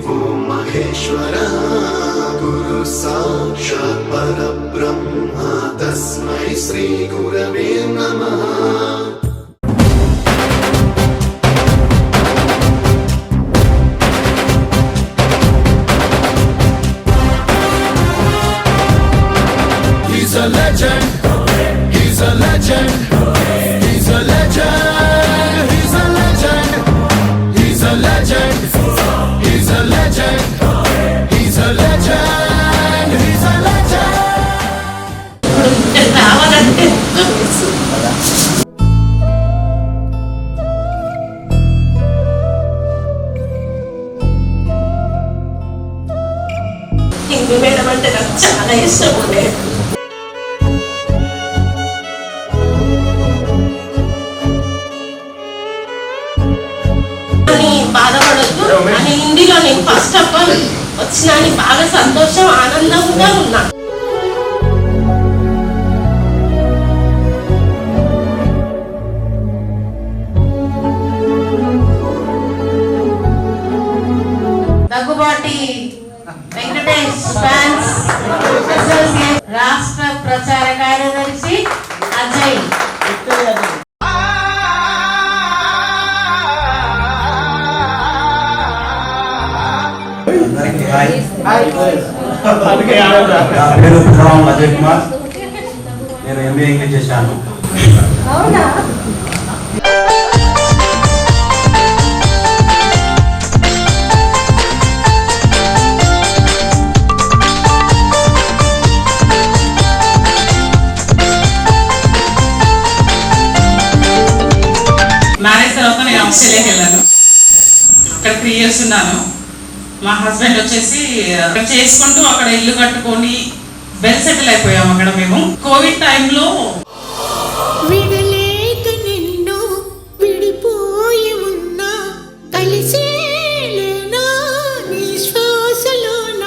गुरुदेवो महेश्वरा गुरु साक्षात् परब्रह्मा तस्मै श्री गुरवे नमः। He's a legend. He's a legend. He's a legend. He's a legend. He's a legend. He's a legend. He's a legend. He's a legend. Hindu madam అంటే నాకు చాలా ఇష్టం ఉండే. బాధపడద్దు అని హిందీలో నేను ఫస్ట్ ఆఫ్ ఆల్ వచ్చినా బాగా సంతోషం ఆనందంగా ఉన్నా. దగ్గుబాటి వెంకటేష్ ఫ్యాన్స్ రాష్ట్ర ప్రచార కార్యదర్శి అజయ్. పేరు అజయ్ కుమార్. నేను ఎంబీఏ ఇంగ్లీష్ చేశాను. మ్యారేజ్ తర్వాత నేను ఆస్ట్రేలియాకి వెళ్ళాను. అక్కడ 3 years ఉన్నాను. మా హస్బెండ్ వచ్చేసి అక్కడ చేసుకుంటూ అక్కడ ఇల్లు కట్టుకొని వెల్ సెటిల్ అయిపోయాము అక్కడ మేము. కోవిడ్ టైంలో విడలేక నిన్ను విడిపోయి ఉన్నా కలిసేలేనా నీ శ్వాసలోన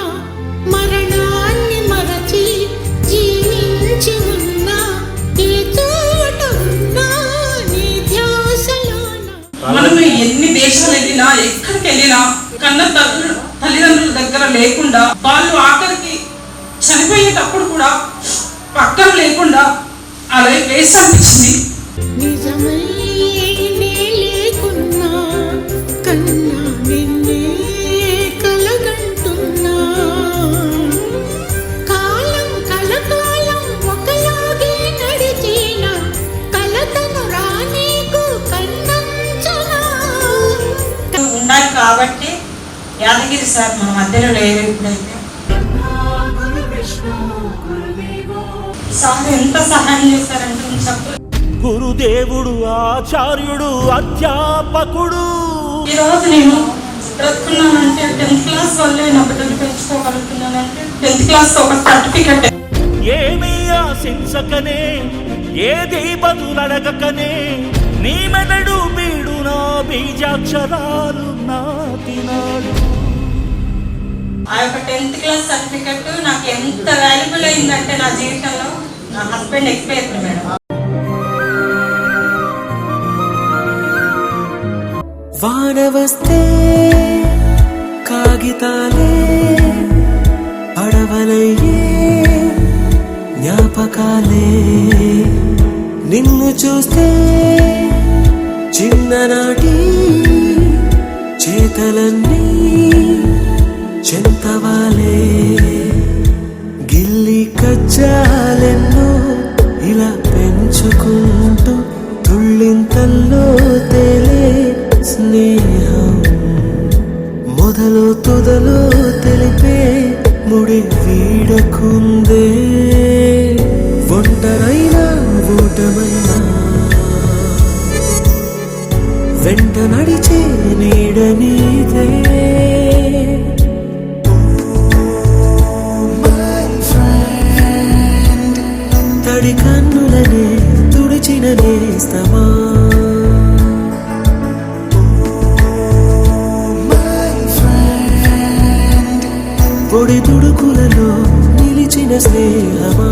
మరణాన్ని మరచి జీవించి ఉన్నా ఏ చోట ఉన్నా నీ ధ్యాసలోన. మనం ఎన్ని దేశాలు వెళ్ళినా ఎక్కడికి వెళ్ళినా కన్న తల్లిదండ్రుల దగ్గర లేకుండా వాళ్ళు ఆఖరికి చనిపోయేటప్పుడు కూడా పక్కన లేకుండా అలా వేసి అనిపించింది. నిజమైనే లేకున్నా కన్నా నిన్నే కలగంటున్నా కాలం కలకాలం ఒకలాగే నడిచేనా కలతను రానీకు కన్నంచనా ఉండాలి కాబట్టి యాదగిరి సార్ మన మధ్యలో లేరు. ఇప్పుడైతే సార్ ఎంత సహాయం చేశారంటే చెప్పు. గురుదేవుడు ఆచార్యుడు అధ్యాపకుడు. ఈరోజు నేను బ్రతుకున్నానంటే 10th క్లాస్ వల్లే నా బిడ్డలు పెంచుకోగలుగుతున్నానంటే 10th క్లాస్ ఒక సర్టిఫికెట్. ఏమీ ఆశించకనే ఏది బదులడగకనే నీ మెదడు బీడు నా బీజాక్షరాలు నాటినాడు. ఆ యొక్క 10th క్లాస్ సర్టిఫికెట్ నాకు ఎంత వాల్యుబుల్ అయిందంటే నా జీవితంలో. నా హస్బెండ్ ఎక్స్పైర్ మేడం. వాన వస్తే కాగితాలే అడవలయ్యే జ్ఞాపకాలే నిన్ను చూస్తే చిన్ననాటి చేతలన్నీ చెంతవాలే గిల్లి కజ్జాలెన్నో ఇలా పెంచుకుంటూ తుళ్ళింతల్లో తేలే స్నేహం మొదలు తొదలు తెలిపే ముడి వీడకుందే ఒంటరైనా ఊటమైనా వెంట నడిచే నీడ నీదే తడి కన్నులనే తుడిచిన నేస్తమా పొడి తుడుకులలో నిలిచిన స్నేహమా